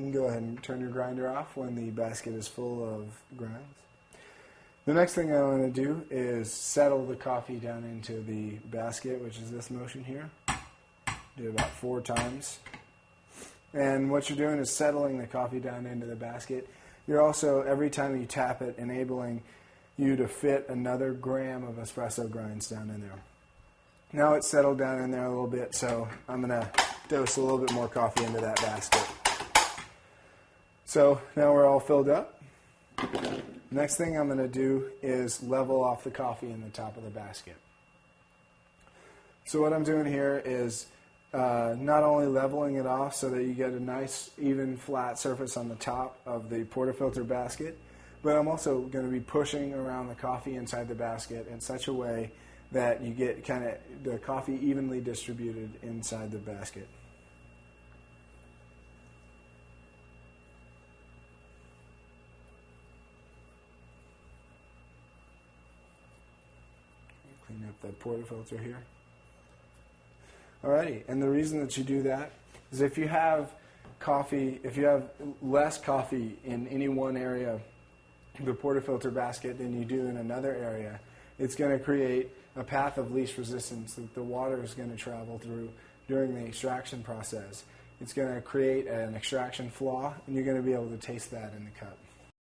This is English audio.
You can go ahead and turn your grinder off when the basket is full of grinds. The next thing I want to do is settle the coffee down into the basket, which is this motion here. Do it about 4 times. And what you're doing is settling the coffee down into the basket. You're also, every time you tap it, enabling you to fit another gram of espresso grinds down in there. Now it's settled down in there a little bit, so I'm going to dose a little bit more coffee into that basket. So now we're all filled up. Next thing I'm going to do is level off the coffee in the top of the basket. So what I'm doing here is not only leveling it off so that you get a nice, even, flat surface on the top of the portafilter basket, but I'm also going to be pushing around the coffee inside the basket in such a way that you get kind of the coffee evenly distributed inside the basket. Clean up that portafilter here. Alrighty, and the reason that you do that is if you have less coffee in any one area of the portafilter basket than you do in another area, it's going to create a path of least resistance that the water is going to travel through during the extraction process. It's going to create an extraction flaw, and you're going to be able to taste that in the cup.